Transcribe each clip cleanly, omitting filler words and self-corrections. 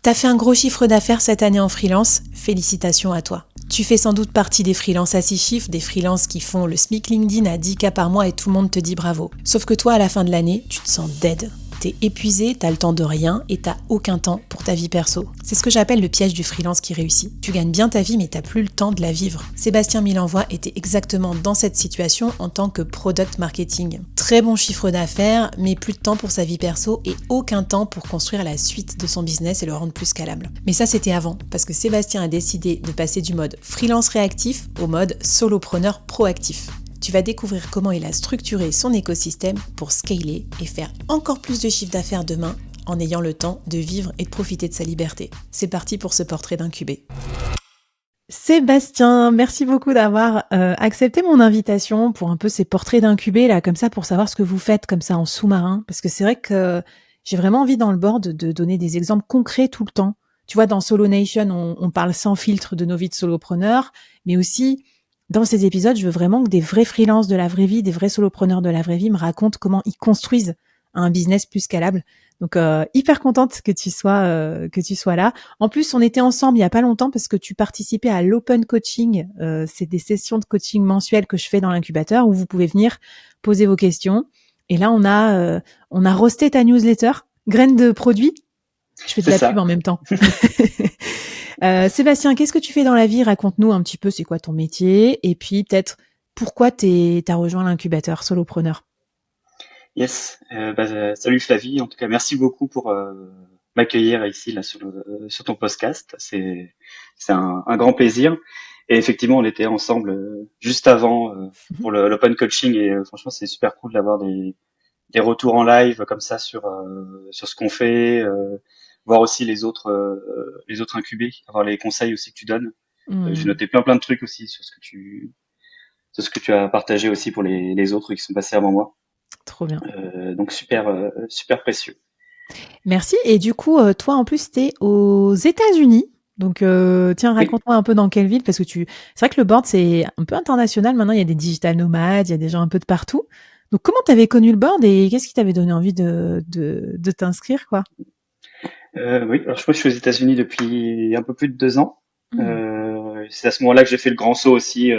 T'as fait un gros chiffre d'affaires cette année en freelance, félicitations à toi. Tu fais sans doute partie des freelances à 6 chiffres, des freelances qui font le SMIC LinkedIn à 10K par mois et tout le monde te dit bravo. Sauf que toi, à la fin de l'année, tu te sens dead. T'es épuisé, t'as le temps de rien et t'as aucun temps pour ta vie perso. C'est ce que j'appelle le piège du freelance qui réussit. Tu gagnes bien ta vie mais t'as plus le temps de la vivre. Sébastien Milenvois était exactement dans cette situation en tant que product marketing. Très bon chiffre d'affaires mais plus de temps pour sa vie perso et aucun temps pour construire la suite de son business et le rendre plus scalable. Mais ça c'était avant parce que Sébastien a décidé de passer du mode freelance réactif au mode solopreneur proactif. Tu vas découvrir comment il a structuré son écosystème pour scaler et faire encore plus de chiffre d'affaires demain en ayant le temps de vivre et de profiter de sa liberté. C'est parti pour ce portrait d'incubé. Sébastien, merci beaucoup d'avoir accepté mon invitation pour un peu ces portraits d'incubé là, comme ça pour savoir ce que vous faites comme ça en sous-marin. Parce que c'est vrai que j'ai vraiment envie dans le board de donner des exemples concrets tout le temps. Tu vois, dans Solo Nation, on parle sans filtre de nos vies de solopreneurs, mais aussi dans ces épisodes, je veux vraiment que des vrais freelances de la vraie vie, des vrais solopreneurs de la vraie vie me racontent comment ils construisent un business plus scalable. Donc hyper contente que tu sois là. En plus, on était ensemble il y a pas longtemps parce que tu participais à l'open coaching. C'est des sessions de coaching mensuelles que je fais dans l'incubateur où vous pouvez venir poser vos questions. Et là, on a roasté ta newsletter, graines de produits. Je fais de la pub en même temps. Sébastien, qu'est-ce que tu fais dans la vie? Raconte-nous un petit peu c'est quoi ton métier et puis peut-être pourquoi t'as rejoint l'incubateur Solopreneur. Yes, salut Flavie. En tout cas, merci beaucoup pour m'accueillir ici là sur ton podcast. C'est un grand plaisir. Et effectivement, on était ensemble juste avant pour l'open coaching et franchement, c'est super cool d'avoir des retours en live comme ça sur ce qu'on fait, voir aussi les autres incubés, avoir les conseils aussi que tu donnes. J'ai noté plein de trucs aussi sur ce que tu as partagé aussi pour les autres qui sont passés avant moi. Trop bien. Donc super précieux. Merci. Et du coup, toi en plus, t'es aux États-Unis. Donc, tiens, Oui. raconte-moi un peu dans quelle ville, parce que c'est vrai que le board, c'est un peu international. Maintenant, il y a des digital nomades, il y a des gens un peu de partout. Donc, comment t'avais connu le board et qu'est-ce qui t'avait donné envie de t'inscrire, quoi? Oui, alors je suis aux États-Unis depuis un peu plus de 2 ans. Hmm. C'est à ce moment-là que j'ai fait le grand saut aussi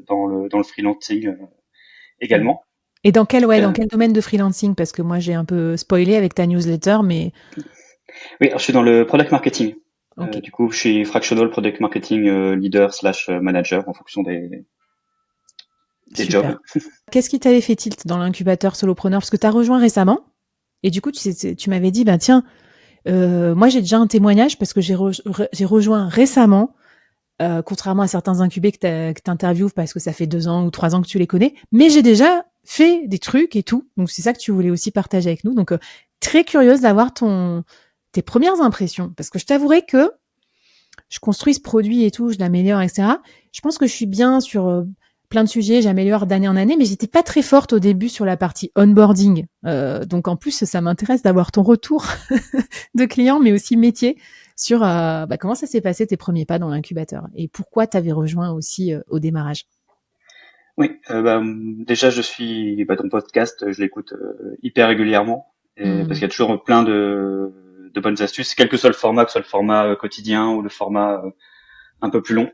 dans le freelancing Ouais. également. Et dans Euh, quel domaine de freelancing? Parce que moi, j'ai un peu spoilé avec ta newsletter, mais oui, alors je suis dans le product marketing. ok, Du coup, je suis fractional product marketing leader slash manager en fonction des super. jobs. Qu'est-ce qui t'avait fait tilt dans l'incubateur solopreneur? Parce que tu as rejoint récemment et du coup, tu m'avais dit, bah tiens, moi j'ai déjà un témoignage parce que j'ai rejoint récemment, contrairement à certains incubés que t'interviews parce que ça fait 2 ans ou 3 ans que tu les connais, mais j'ai déjà fait des trucs et tout. Donc c'est ça que tu voulais aussi partager avec nous. Donc très curieuse d'avoir tes premières impressions parce que je t'avouerai que je construis ce produit et tout, je l'améliore, etc. Je pense que je suis bien sur plein de sujets, j'améliore d'année en année, mais j'étais pas très forte au début sur la partie onboarding. Donc en plus, ça m'intéresse d'avoir ton retour de client, mais aussi métier sur comment ça s'est passé tes premiers pas dans l'incubateur et pourquoi tu avais rejoint aussi au démarrage. Oui, déjà je suis ton podcast, je l'écoute hyper régulièrement parce Hmm. qu'il y a toujours plein de bonnes astuces, quel que soit le format, que ce soit le format quotidien ou le format un peu plus long.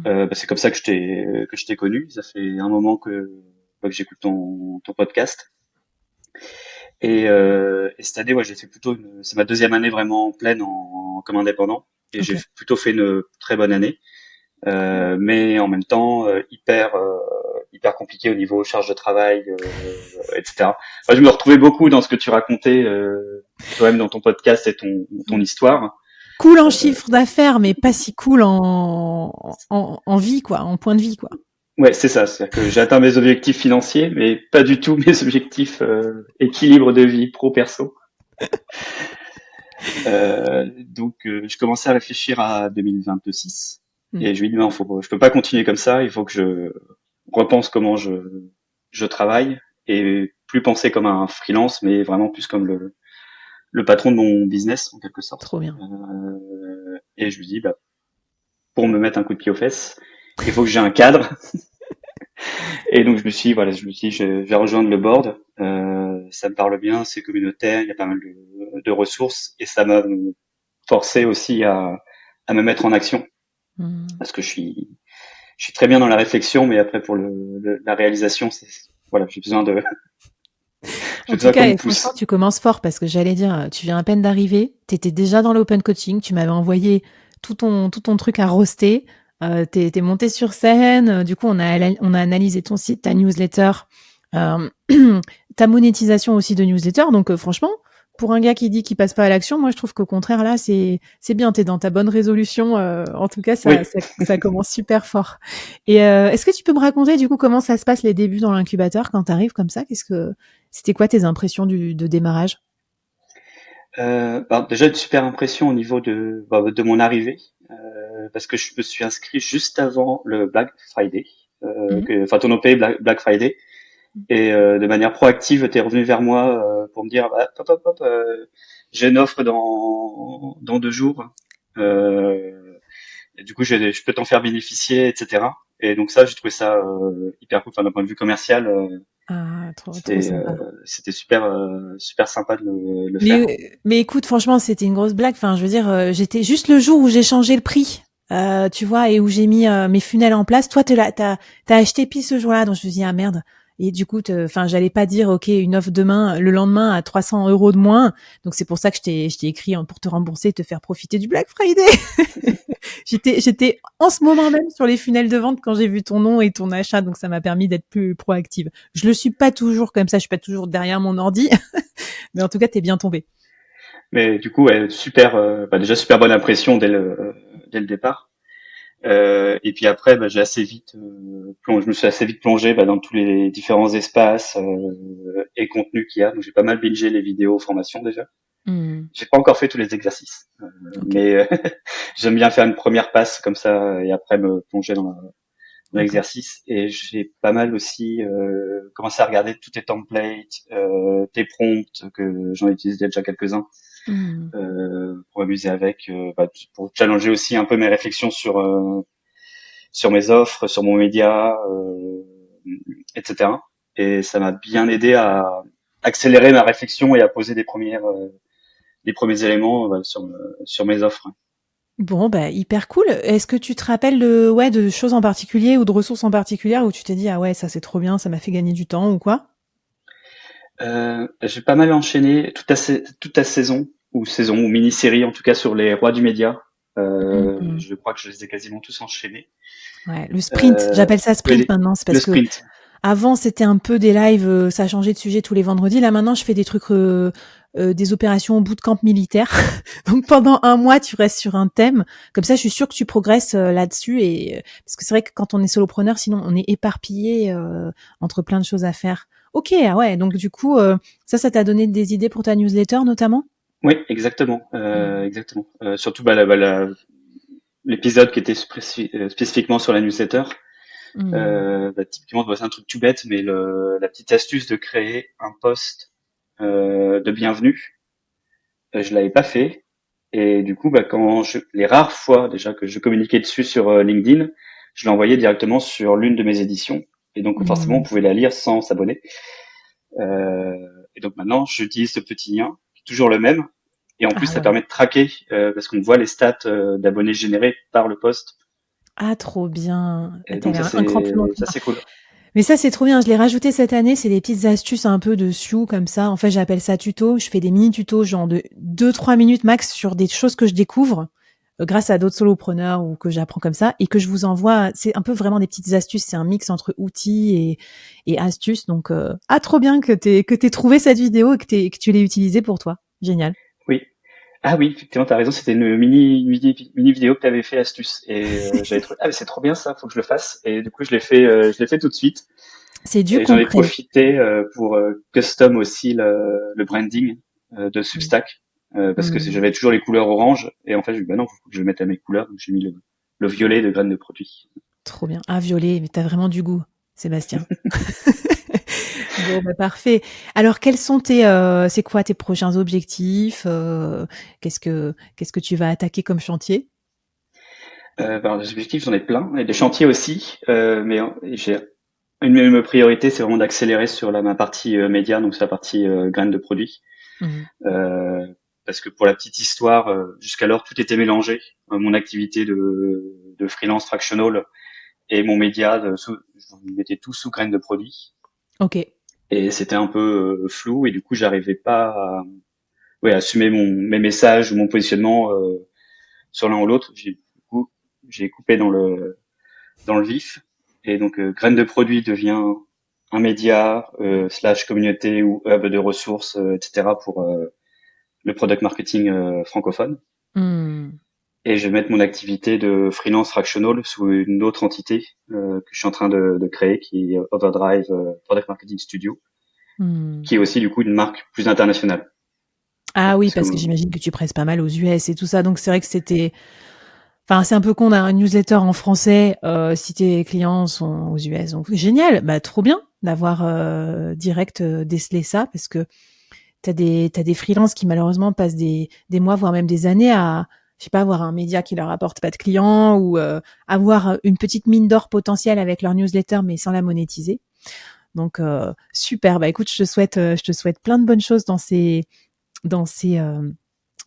C'est comme ça que je t'ai connu. Ça fait un moment que j'écoute ton podcast. Et cette année, ouais, j'ai fait c'est ma deuxième année vraiment pleine comme indépendant. Et Ok, j'ai plutôt fait une très bonne année, cool. mais en même temps hyper compliqué au niveau charge de travail, etc. Enfin, je me retrouvais beaucoup dans ce que tu racontais toi-même dans ton podcast et ton histoire. Cool en Euh, chiffre d'affaires, mais pas si cool en vie, quoi, en point de vie, quoi. Ouais, c'est ça. C'est-à-dire que j'ai atteint mes objectifs financiers, mais pas du tout mes objectifs équilibre de vie pro-perso. Donc, je commençais à réfléchir à 2026 Hmm. et je lui ai dit non, je peux pas continuer comme ça. Il faut que je repense comment je travaille et plus penser comme un freelance, mais vraiment plus comme le patron de mon business en quelque sorte. Trop bien. Et je lui dis pour me mettre un coup de pied aux fesses, il faut que j'ai un cadre. Et donc je me suis dit, je vais rejoindre le board. Ça me parle bien, c'est communautaire, il y a pas mal de ressources et ça m'a forcé aussi à me mettre en action parce que je suis très bien dans la réflexion, mais après pour la réalisation, voilà, j'ai En tout besoin cas, qu'on me et franchement, pousse. tu commences fort parce que j'allais dire, tu viens à peine d'arriver, tu étais déjà dans l'open coaching, tu m'avais envoyé tout ton truc à roaster, t'es monté sur scène, du coup, on a analysé ton site, ta newsletter, euh, ta monétisation aussi de newsletter. Donc, franchement, pour un gars qui dit qu'il passe pas à l'action, moi, je trouve qu'au contraire, là, c'est bien, t'es dans ta bonne résolution. En tout cas, Oui. ça commence super fort. Et est-ce que tu peux me raconter, du coup, comment ça se passe les débuts dans l'incubateur quand t'arrives comme ça? C'était quoi tes impressions de démarrage? Déjà une super impression au niveau de mon arrivée, parce que je me suis inscrit juste avant le Black Friday, Mhm. enfin ton OP Black Friday, et de manière proactive, tu es revenu vers moi pour me dire, bah, hop, hop, hop, j'ai une offre dans 2 jours, et du coup je peux t'en faire bénéficier, etc. Et donc ça, j'ai trouvé ça hyper cool, enfin d'un point de vue commercial, Ah, trop sympa. c'était super sympa de le faire. Mais écoute, franchement, c'était une grosse blague. Enfin, je veux dire, j'étais juste le jour où j'ai changé le prix, tu vois, et où j'ai mis mes funnels en place. Toi, t'as acheté pile ce jour-là, donc je me suis dit, ah merde. Et du coup, enfin, j'allais pas dire, ok, une offre demain, le lendemain à 300 euros de moins. Donc c'est pour ça que je t'ai écrit pour te rembourser, te faire profiter du Black Friday. J'étais en ce moment même sur les funnels de vente quand j'ai vu ton nom et ton achat, donc ça m'a permis d'être plus proactive. Je le suis pas toujours comme ça, je suis pas toujours derrière mon ordi, mais en tout cas, t'es bien tombé. Mais du coup, ouais, déjà super bonne impression dès le départ. Et puis après, j'ai assez vite je me suis assez vite plongé dans tous les différents espaces et contenus qu'il y a. Donc j'ai pas mal bingé les vidéos formations déjà. Hmm, J'ai pas encore fait tous les exercices, ok, mais j'aime bien faire une première passe comme ça et après me plonger dans d'accord. l'exercice. Et j'ai pas mal aussi commencé à regarder tous tes templates, tes prompts que j'en ai utilisé déjà quelques-uns Hmm. pour m'amuser avec, pour challenger aussi un peu mes réflexions sur mes offres, sur mon média, etc. Et ça m'a bien aidé à accélérer ma réflexion et à poser des premiers éléments sur mes offres. Bon, bah, hyper cool. Est-ce que tu te rappelles de choses en particulier ou de ressources en particulier où tu t'es dit, ah ouais, ça c'est trop bien, ça m'a fait gagner du temps ou quoi? J'ai pas mal enchaîné toute la saison ou mini-série en tout cas sur les rois du média. Hmm. Je crois que je les ai quasiment tous enchaînés. Ouais, le sprint, j'appelle ça Oui, sprint maintenant, c'est le parce que sprint. avant c'était un peu des lives, ça a changé de sujet tous les vendredis. Là maintenant, je fais des trucs, des opérations bootcamp militaire. Donc pendant un mois, tu restes sur un thème. Comme ça, je suis sûre que tu progresses là-dessus. Et parce que c'est vrai que quand on est solopreneur, sinon on est éparpillé entre plein de choses à faire. Ok, ah ouais. Donc du coup, ça t'a donné des idées pour ta newsletter notamment? Oui, exactement, Hmm. exactement. Surtout l'épisode qui était spécifiquement sur la newsletter. Hmm. Typiquement, c'est un truc tout bête, mais la petite astuce de créer un post de bienvenue, je l'avais pas fait. Et du coup, les rares fois déjà que je communiquais dessus sur LinkedIn, je l'envoyais directement sur l'une de mes éditions. Et donc forcément, on Hmm. pouvait la lire sans s'abonner. Et donc maintenant, j'utilise ce petit lien, qui est toujours le même. Et en plus, Ah ça ouais. permet de traquer, parce qu'on voit les stats d'abonnés générés par le post. Ah trop bien. Ah, Et t'es donc allé un cran plus loin que ça moi. c'est cool. Mais ça, c'est trop bien. Je l'ai rajouté cette année. C'est des petites astuces un peu de sioux comme ça. En fait, j'appelle ça tuto. Je fais des mini tutos, genre de 2-3 minutes max sur des choses que je découvre grâce à d'autres solopreneurs ou que j'apprends comme ça et que je vous envoie. C'est un peu vraiment des petites astuces. C'est un mix entre outils et astuces. Donc, trop bien que t'aies trouvé cette vidéo et que tu l'aies utilisée pour toi. Génial. Oui. Ah oui, effectivement, t'as raison, c'était une mini vidéo que t'avais fait astuce. Et j'avais trouvé, ah mais c'est trop bien ça, faut que je le fasse. Et du coup, je l'ai fait tout de suite. C'est du Et j'en ai concret. profité pour custom aussi le branding de Substack. Parce que Hmm. j'avais toujours les couleurs orange. Et en fait, j'ai dit, bah non, faut que je mette à mes couleurs. Donc j'ai mis le violet de graines de produits. Trop bien. Ah, violet, mais t'as vraiment du goût, Sébastien. Bon, bah, parfait. Alors, c'est quoi tes prochains objectifs? Qu'est-ce que tu vas attaquer comme chantier? Les objectifs, j'en ai plein. Et des chantiers aussi. Une de mes priorités, c'est vraiment d'accélérer sur ma partie média, donc sur la partie graines de produits. Mhm. Euh, parce que pour la petite histoire, jusqu'alors tout était mélangé. Mon activité de freelance fractional et mon média, je mettais tout sous graines de produits. Ok. Et c'était un peu flou et du coup j'arrivais pas à assumer mes messages ou mon positionnement sur l'un ou l'autre. J'ai coupé dans le vif et donc graines de produits devient un média slash communauté ou hub de ressources etc pour le product marketing francophone. Hmm. Et je vais mettre mon activité de freelance fractional sous une autre entité que je suis en train de créer, qui est Overdrive Product Marketing Studio, Hmm. qui est aussi du coup une marque plus internationale. Ah oui, Parce que parce que j'imagine que tu presses pas mal aux US et tout ça, donc c'est vrai que c'était enfin, c'est un peu con d'avoir une newsletter en français, si tes clients sont aux US, donc génial, bah, trop bien d'avoir, direct, décelé ça parce que t'as des freelances qui malheureusement passent des mois, voire même des années à, je sais pas, avoir un média qui leur apporte pas de clients ou, avoir une petite mine d'or potentielle avec leur newsletter mais sans la monétiser. Donc, super, bah, écoute, je te souhaite plein de bonnes choses dans ces, hem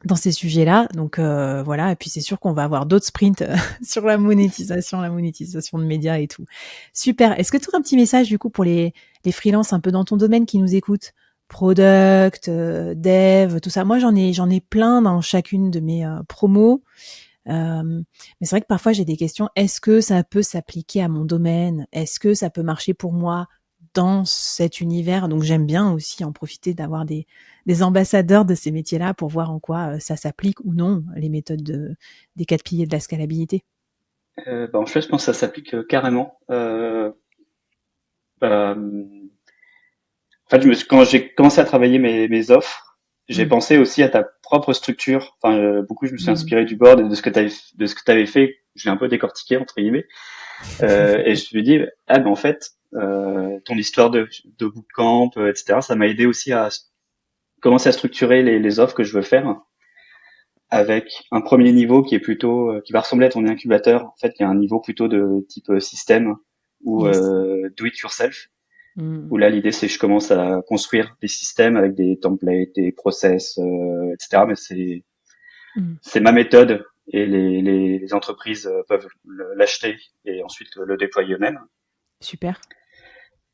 dans ces sujets-là. Donc voilà, et puis c'est sûr qu'on va avoir d'autres sprints sur la monétisation de médias et tout. Super. Est-ce que tu aurais un petit message du coup pour les freelances un peu dans ton domaine qui nous écoutent? Product, dev, tout ça. Moi, j'en ai plein dans chacune de mes promos. Mais c'est vrai que parfois j'ai des questions. Est-ce que ça peut s'appliquer à mon domaine? Est-ce que ça peut marcher pour moi dans cet univers? Donc j'aime bien aussi en profiter d'avoir des ambassadeurs de ces métiers-là pour voir en quoi ça s'applique ou non, les méthodes des 4 piliers de la scalabilité. en fait, je pense que ça s'applique carrément. En fait, quand j'ai commencé à travailler mes offres, j'ai Mm. pensé aussi à ta propre structure. Enfin, beaucoup, je me suis Mm. inspiré du board et de ce que tu avais fait. Je l'ai un peu décortiqué entre guillemets. Et je me dis, ah ben en fait, ton histoire de bootcamp, etc., ça m'a aidé aussi à commencer à structurer les offres que je veux faire, avec un premier niveau qui est plutôt, qui va ressembler à ton incubateur. En fait, il y a un niveau plutôt de type système ou Yes. do it yourself. Où Mm. là, l'idée c'est que je commence à construire des systèmes avec des templates, des process, etc. Mais Mm. c'est ma méthode et les entreprises peuvent l'acheter et ensuite le déployer eux-mêmes. Super.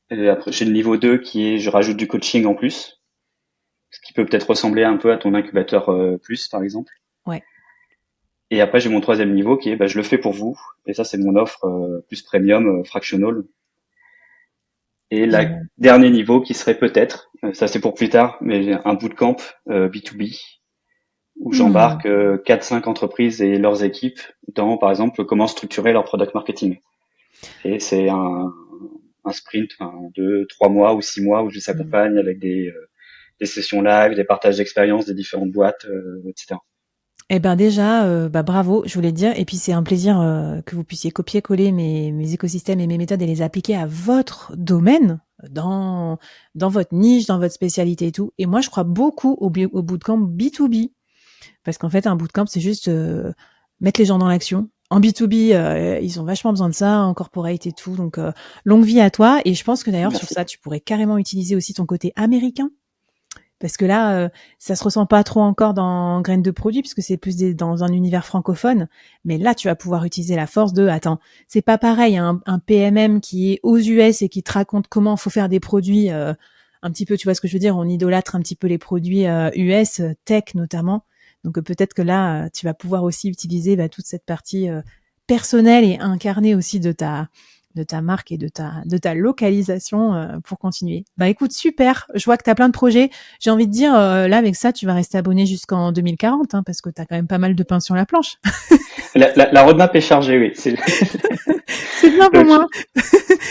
Et après, j'ai le niveau 2 qui est, je rajoute du coaching en plus, ce qui peut peut-être ressembler un peu à ton incubateur plus, par exemple. Ouais. Et après, j'ai mon troisième niveau qui est, bah, je le fais pour vous. Et ça, c'est mon offre plus premium, fractional. Et la Génial. dernier niveau qui serait peut-être, ça c'est pour plus tard, mais un bootcamp B2B où Mm. j'embarque 4-5 entreprises et leurs équipes dans, par exemple, comment structurer leur product marketing. Et c'est un sprint de 3 mois ou 6 mois où je les Mm. accompagne avec des sessions live, des partages d'expériences des différentes boîtes, etc. Eh ben déjà, bah bravo, je voulais te dire. Et puis c'est un plaisir que vous puissiez copier-coller mes écosystèmes et mes méthodes et les appliquer à votre domaine, dans votre niche, dans votre spécialité et tout. Et moi, je crois beaucoup au bootcamp B2B. Parce qu'en fait, un bootcamp, c'est juste mettre les gens dans l'action. En B2B, ils ont vachement besoin de ça, en corporate et tout. Donc, longue vie à toi. Et je pense que d'ailleurs, sur Merci. ça, tu pourrais carrément utiliser aussi ton côté américain. Parce que là, ça se ressent pas trop encore dans Graines de produits, puisque c'est plus dans un univers francophone. Mais là, tu vas pouvoir utiliser la force de, attends, c'est pas pareil, un PMM qui est aux US et qui te raconte comment faut faire des produits, un petit peu, tu vois ce que je veux dire, on idolâtre un petit peu les produits US, tech notamment. Donc peut-être que là, tu vas pouvoir aussi utiliser toute cette partie personnelle et incarnée aussi de ta marque et de ta localisation pour continuer. Bah écoute, super, je vois que tu as plein de projets. J'ai envie de dire, là avec ça, tu vas rester abonné jusqu'en 2040, hein, parce que tu as quand même pas mal de pain sur la planche. La roadmap est chargée, oui. C'est C'est bien pour le, moi,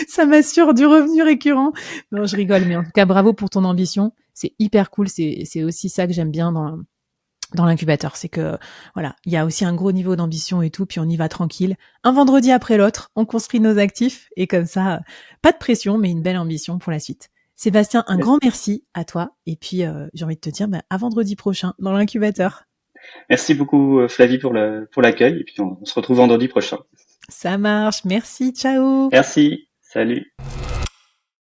ça m'assure du revenu récurrent. Non, je rigole, mais en tout cas, bravo pour ton ambition. C'est hyper cool, c'est aussi ça que j'aime bien dans l'incubateur, c'est que voilà, il y a aussi un gros niveau d'ambition et tout, puis on y va tranquille, un vendredi après l'autre, on construit nos actifs et comme ça, pas de pression, mais une belle ambition pour la suite. Sébastien, un grand merci à toi et puis j'ai envie de te dire à vendredi prochain dans l'incubateur. Merci beaucoup Flavie pour l'accueil et puis on se retrouve vendredi prochain. Ça marche, merci, ciao. Merci, salut.